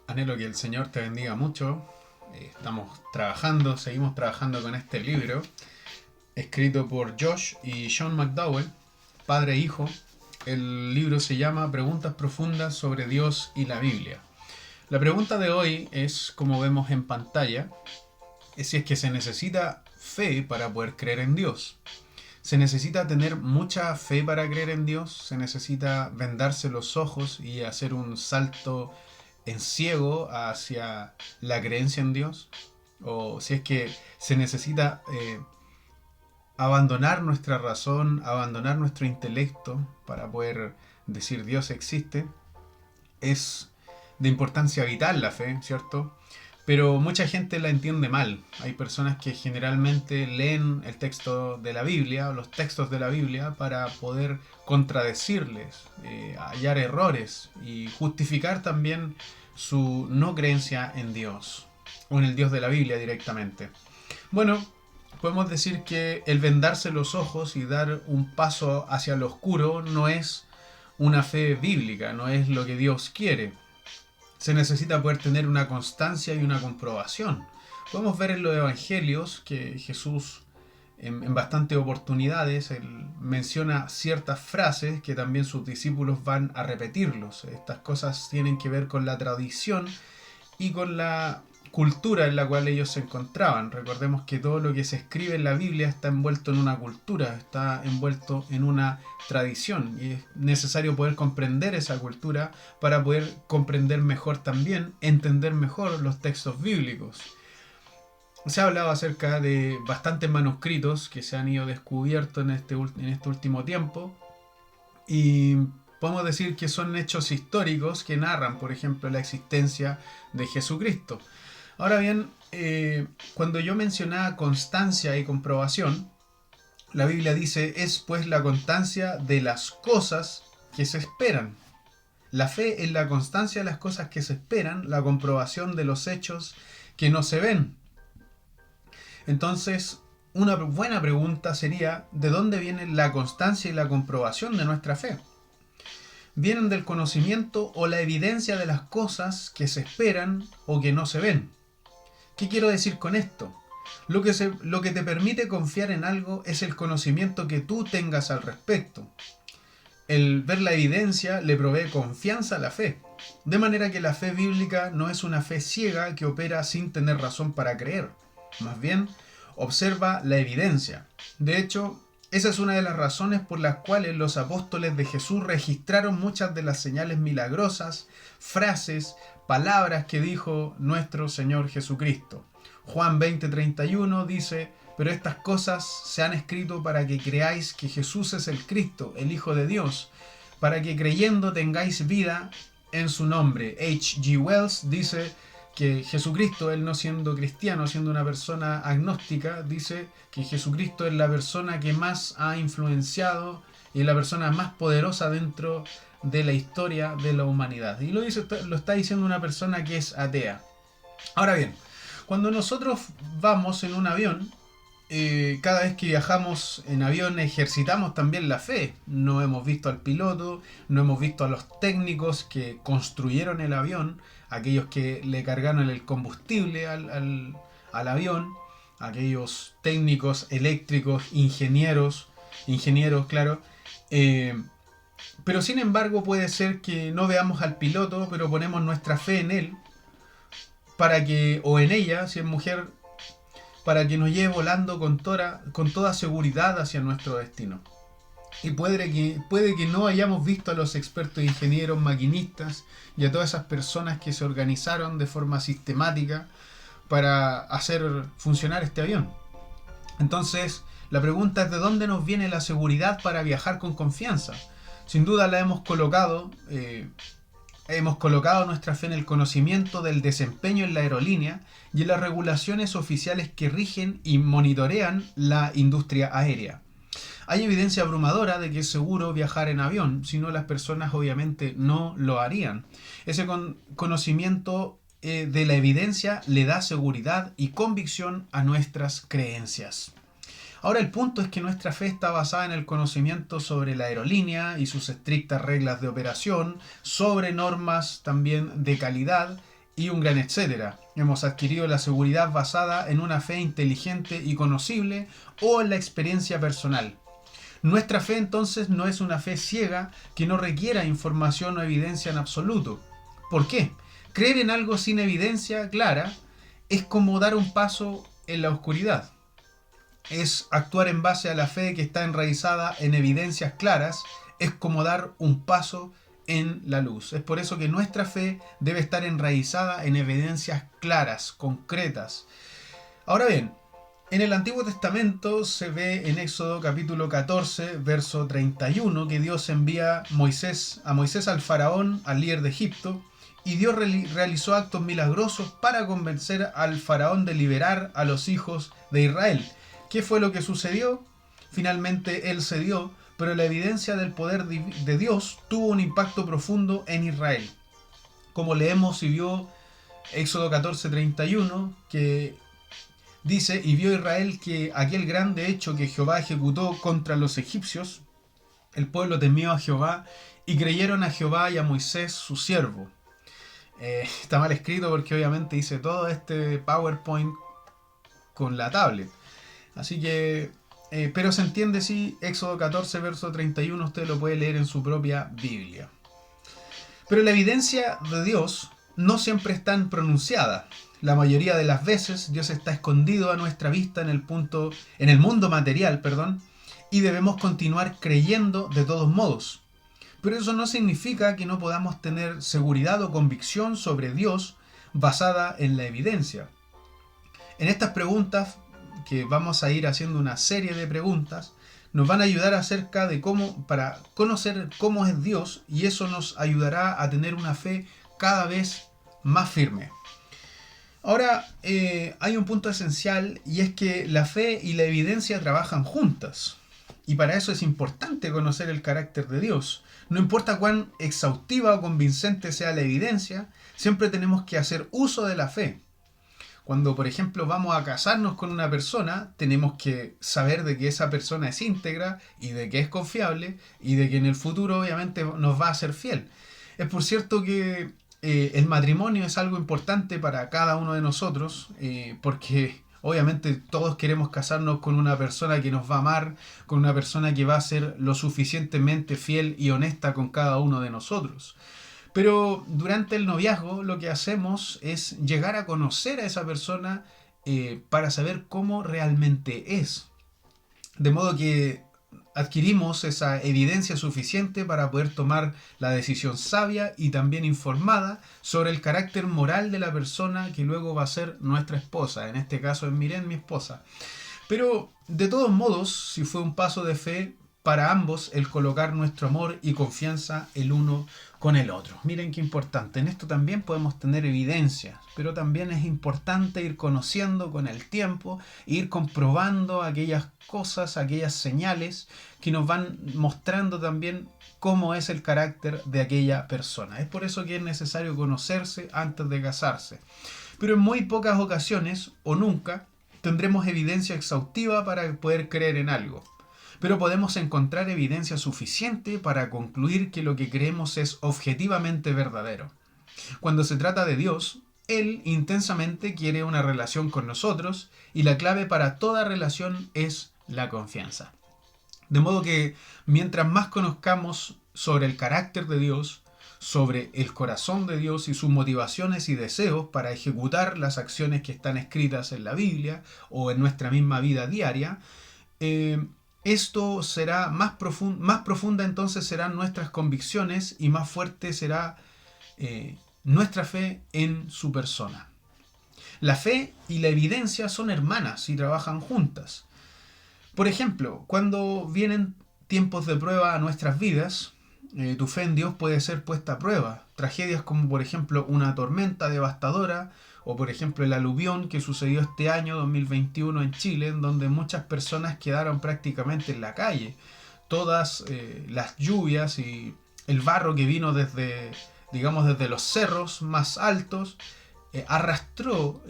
Anhelo que el Señor te bendiga mucho. Seguimos trabajando con este libro, escrito por Josh y Sean McDowell, padre e hijo. El libro se llama Preguntas profundas sobre Dios y la Biblia. La pregunta de hoy es, como vemos en pantalla, es si es que se necesita fe para poder creer en Dios. Se necesita tener mucha fe para creer en Dios, se necesita vendarse los ojos y hacer un salto en ciego hacia la creencia en Dios, o si es que se necesita abandonar nuestra razón, abandonar nuestro intelecto para poder decir Dios existe. Es de importancia vital la fe, ¿cierto? Pero mucha gente la entiende mal. Hay personas que generalmente leen el texto de la Biblia o los textos de la Biblia para poder contradecirles, hallar errores y justificar también su no creencia en Dios o en el Dios de la Biblia directamente. Bueno, podemos decir que el vendarse los ojos y dar un paso hacia lo oscuro no es una fe bíblica, no es lo que Dios quiere. Se necesita poder tener una constancia y una comprobación. Podemos ver en los evangelios que Jesús en bastantes oportunidades él menciona ciertas frases que también sus discípulos van a repetirlos. Estas cosas tienen que ver con la tradición y con la cultura en la cual ellos se encontraban. Recordemos que todo lo que se escribe en la Biblia está envuelto en una cultura, está envuelto en una tradición y es necesario poder comprender esa cultura para poder comprender mejor también, entender mejor los textos bíblicos. Se ha hablado acerca de bastantes manuscritos que se han ido descubiertos en este último tiempo y podemos decir que son hechos históricos que narran, por ejemplo, la existencia de Jesucristo. Ahora bien, cuando yo mencionaba constancia y comprobación, la Biblia dice, es pues la constancia de las cosas que se esperan. La fe es la constancia de las cosas que se esperan, la comprobación de los hechos que no se ven. Entonces, una buena pregunta sería, ¿de dónde viene la constancia y la comprobación de nuestra fe? ¿Vienen del conocimiento o la evidencia de las cosas que se esperan o que no se ven? ¿Qué quiero decir con esto? Lo que te permite confiar en algo es el conocimiento que tú tengas al respecto. El ver la evidencia le provee confianza a la fe. De manera que la fe bíblica no es una fe ciega que opera sin tener razón para creer. Más bien, observa la evidencia. De hecho, esa es una de las razones por las cuales los apóstoles de Jesús registraron muchas de las señales milagrosas, frases, palabras que dijo nuestro Señor Jesucristo. Juan 20:31 dice, pero estas cosas se han escrito para que creáis que Jesús es el Cristo, el Hijo de Dios, para que creyendo tengáis vida en su nombre. H. G. Wells dice que Jesucristo, él no siendo cristiano, siendo una persona agnóstica, dice que Jesucristo es la persona que más ha influenciado y la persona más poderosa dentro de la historia de la humanidad. Y lo está diciendo una persona que es atea. Ahora bien, cuando nosotros vamos en un avión, cada vez que viajamos en avión ejercitamos también la fe. No hemos visto al piloto, no hemos visto a los técnicos que construyeron el avión, aquellos que le cargaron el combustible al avión, aquellos técnicos eléctricos, ingenieros, claro. Eh, pero sin embargo puede ser que no veamos al piloto, pero ponemos nuestra fe en él para que, o en ella, si es mujer, para que nos lleve volando con toda seguridad hacia nuestro destino. Y puede que no hayamos visto a los expertos ingenieros, maquinistas y a todas esas personas que se organizaron de forma sistemática para hacer funcionar este avión. Entonces, la pregunta es de dónde nos viene la seguridad para viajar con confianza. Sin duda la hemos colocado nuestra fe en el conocimiento del desempeño en la aerolínea y en las regulaciones oficiales que rigen y monitorean la industria aérea. Hay evidencia abrumadora de que es seguro viajar en avión, si no las personas obviamente no lo harían. Ese conocimiento de la evidencia le da seguridad y convicción a nuestras creencias. Ahora el punto es que nuestra fe está basada en el conocimiento sobre la aerolínea y sus estrictas reglas de operación, sobre normas también de calidad y un gran etcétera. Hemos adquirido la seguridad basada en una fe inteligente y conocible o en la experiencia personal. Nuestra fe entonces no es una fe ciega que no requiera información o evidencia en absoluto. ¿Por qué? Creer en algo sin evidencia clara es como dar un paso en la oscuridad. Es actuar en base a la fe que está enraizada en evidencias claras, es como dar un paso en la luz. Es por eso que nuestra fe debe estar enraizada en evidencias claras, concretas. Ahora bien, en el Antiguo Testamento se ve en Éxodo capítulo 14, verso 31, que Dios envía a Moisés al faraón, al líder de Egipto, y Dios realizó actos milagrosos para convencer al faraón de liberar a los hijos de Israel. ¿Qué fue lo que sucedió? Finalmente él cedió, pero la evidencia del poder de Dios tuvo un impacto profundo en Israel. Como leemos y vio Éxodo 14:31, que dice: y vio Israel que aquel grande hecho que Jehová ejecutó contra los egipcios, el pueblo temió a Jehová y creyeron a Jehová y a Moisés su siervo. Está mal escrito porque obviamente hice todo este PowerPoint con la tablet. Así que, pero se entiende si Éxodo 14, verso 31, usted lo puede leer en su propia Biblia. Pero la evidencia de Dios no siempre es tan pronunciada. La mayoría de las veces Dios está escondido a nuestra vista en el mundo material, y debemos continuar creyendo de todos modos. Pero eso no significa que no podamos tener seguridad o convicción sobre Dios basada en la evidencia. En estas preguntas, que vamos a ir haciendo una serie de preguntas, nos van a ayudar acerca de para conocer cómo es Dios, y eso nos ayudará a tener una fe cada vez más firme. Ahora, hay un punto esencial, y es que la fe y la evidencia trabajan juntas. Y para eso es importante conocer el carácter de Dios. No importa cuán exhaustiva o convincente sea la evidencia, siempre tenemos que hacer uso de la fe. Cuando, por ejemplo, vamos a casarnos con una persona, tenemos que saber de que esa persona es íntegra y de que es confiable y de que en el futuro obviamente nos va a ser fiel. Es por cierto que el matrimonio es algo importante para cada uno de nosotros, porque obviamente todos queremos casarnos con una persona que nos va a amar, con una persona que va a ser lo suficientemente fiel y honesta con cada uno de nosotros. Pero durante el noviazgo lo que hacemos es llegar a conocer a esa persona para saber cómo realmente es. De modo que adquirimos esa evidencia suficiente para poder tomar la decisión sabia y también informada sobre el carácter moral de la persona que luego va a ser nuestra esposa. En este caso es Miren, mi esposa. Pero de todos modos, si fue un paso de fe para ambos el colocar nuestro amor y confianza el uno con el otro. Miren qué importante. En esto también podemos tener evidencias, pero también es importante ir conociendo con el tiempo, ir comprobando aquellas cosas, aquellas señales que nos van mostrando también cómo es el carácter de aquella persona. Es por eso que es necesario conocerse antes de casarse. Pero en muy pocas ocasiones, o nunca, tendremos evidencia exhaustiva para poder creer en algo. Pero podemos encontrar evidencia suficiente para concluir que lo que creemos es objetivamente verdadero. Cuando se trata de Dios, Él intensamente quiere una relación con nosotros, y la clave para toda relación es la confianza. De modo que mientras más conozcamos sobre el carácter de Dios, sobre el corazón de Dios y sus motivaciones y deseos para ejecutar las acciones que están escritas en la Biblia o en nuestra misma vida diaria, esto será más profunda entonces serán nuestras convicciones, y más fuerte será nuestra fe en su persona. La fe y la evidencia son hermanas y trabajan juntas. Por ejemplo, cuando vienen tiempos de prueba a nuestras vidas, tu fe en Dios puede ser puesta a prueba. Tragedias como por ejemplo una tormenta devastadora, o por ejemplo el aluvión que sucedió este año 2021 en Chile, en donde muchas personas quedaron prácticamente en la calle. Todas las lluvias y el barro que vino desde los cerros más altos, arrastró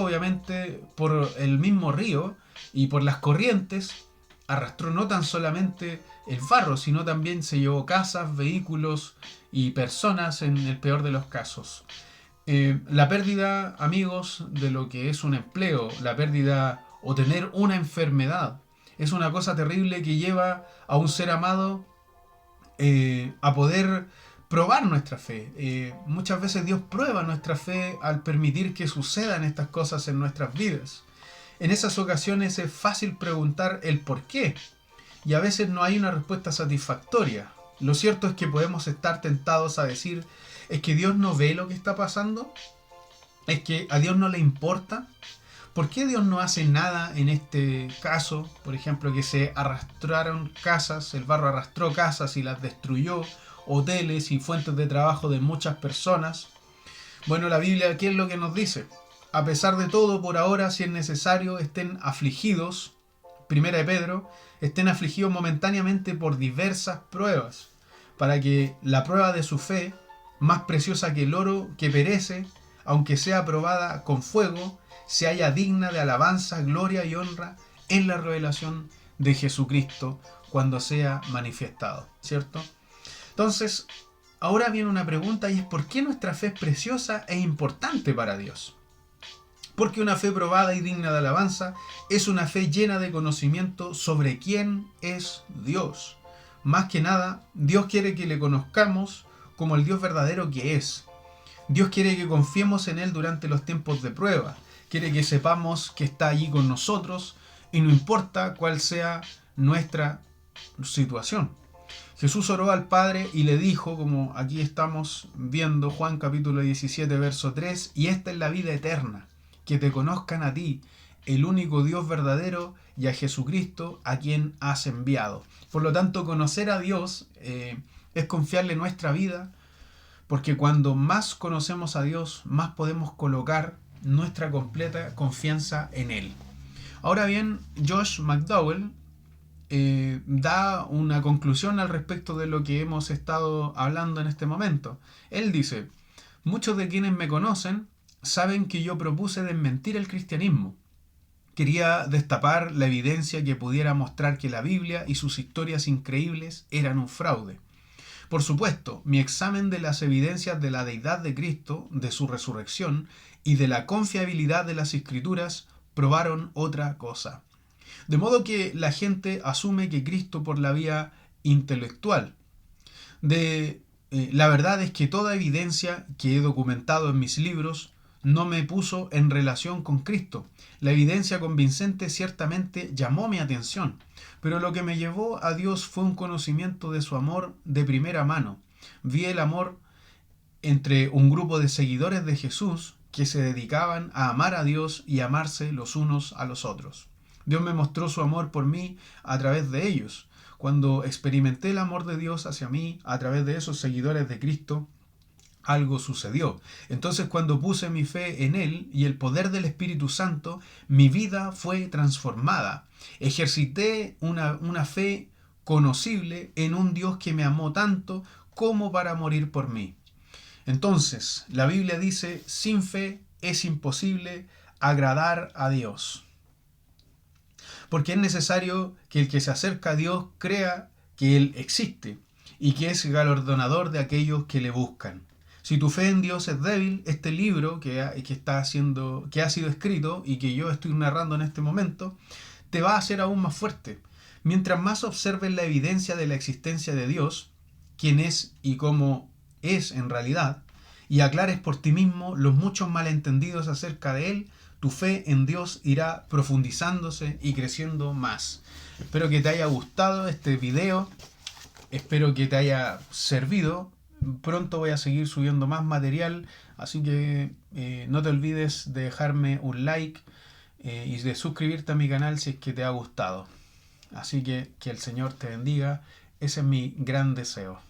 obviamente por el mismo río y por las corrientes, arrastró no tan solamente el barro, sino también se llevó casas, vehículos y personas en el peor de los casos. La pérdida, amigos, de lo que es un empleo, la pérdida o tener una enfermedad, es una cosa terrible que lleva a un ser amado a poder probar nuestra fe. Muchas veces Dios prueba nuestra fe al permitir que sucedan estas cosas en nuestras vidas. En esas ocasiones es fácil preguntar el por qué y a veces no hay una respuesta satisfactoria. Lo cierto es que podemos estar tentados a decir, ¿es que Dios no ve lo que está pasando? ¿Es que a Dios no le importa? ¿Por qué Dios no hace nada en este caso? Por ejemplo, que se arrastraron casas, el barro arrastró casas y las destruyó, hoteles y fuentes de trabajo de muchas personas. Bueno, la Biblia, ¿qué es lo que nos dice? A pesar de todo, por ahora, si es necesario, estén afligidos, Primera de Pedro, estén afligidos momentáneamente por diversas pruebas, para que la prueba de su fe, más preciosa que el oro que perece, aunque sea probada con fuego, se halla digna de alabanza, gloria y honra en la revelación de Jesucristo cuando sea manifestado, ¿cierto? Entonces, ahora viene una pregunta y es ¿por qué nuestra fe es preciosa e importante para Dios? Porque una fe probada y digna de alabanza es una fe llena de conocimiento sobre quién es Dios. Más que nada, Dios quiere que le conozcamos como el Dios verdadero que es. Dios quiere que confiemos en Él durante los tiempos de prueba. Quiere que sepamos que está allí con nosotros y no importa cuál sea nuestra situación. Jesús oró al Padre y le dijo, como aquí estamos viendo Juan capítulo 17 verso 3, y esta es la vida eterna, que te conozcan a ti, el único Dios verdadero, y a Jesucristo a quien has enviado. Por lo tanto, conocer a Dios es confiarle nuestra vida, porque cuando más conocemos a Dios, más podemos colocar nuestra completa confianza en Él. Ahora bien, Josh McDowell da una conclusión al respecto de lo que hemos estado hablando en este momento. Él dice, muchos de quienes me conocen saben que yo propuse desmentir el cristianismo. Quería destapar la evidencia que pudiera mostrar que la Biblia y sus historias increíbles eran un fraude. Por supuesto, mi examen de las evidencias de la deidad de Cristo, de su resurrección y de la confiabilidad de las Escrituras probaron otra cosa. De modo que la gente asume que Cristo por la vía intelectual. La verdad es que toda evidencia que he documentado en mis libros no me puso en relación con Cristo. La evidencia convincente ciertamente llamó mi atención, pero lo que me llevó a Dios fue un conocimiento de su amor de primera mano. Vi el amor entre un grupo de seguidores de Jesús que se dedicaban a amar a Dios y amarse los unos a los otros. Dios me mostró su amor por mí a través de ellos. Cuando experimenté el amor de Dios hacia mí a través de esos seguidores de Cristo, algo sucedió. Entonces, cuando puse mi fe en Él y el poder del Espíritu Santo, mi vida fue transformada. Ejercité una fe conocible en un Dios que me amó tanto como para morir por mí. Entonces, la Biblia dice, sin fe es imposible agradar a Dios. Porque es necesario que el que se acerca a Dios crea que Él existe y que es galardonador de aquellos que le buscan. Si tu fe en Dios es débil, este libro que ha sido escrito y que yo estoy narrando en este momento, te va a hacer aún más fuerte. Mientras más observes la evidencia de la existencia de Dios, quién es y cómo es en realidad, y aclares por ti mismo los muchos malentendidos acerca de Él, tu fe en Dios irá profundizándose y creciendo más. Espero que te haya gustado este video, espero que te haya servido. Pronto voy a seguir subiendo más material, así que no te olvides de dejarme un like y de suscribirte a mi canal si es que te ha gustado. Así que el Señor te bendiga, ese es mi gran deseo.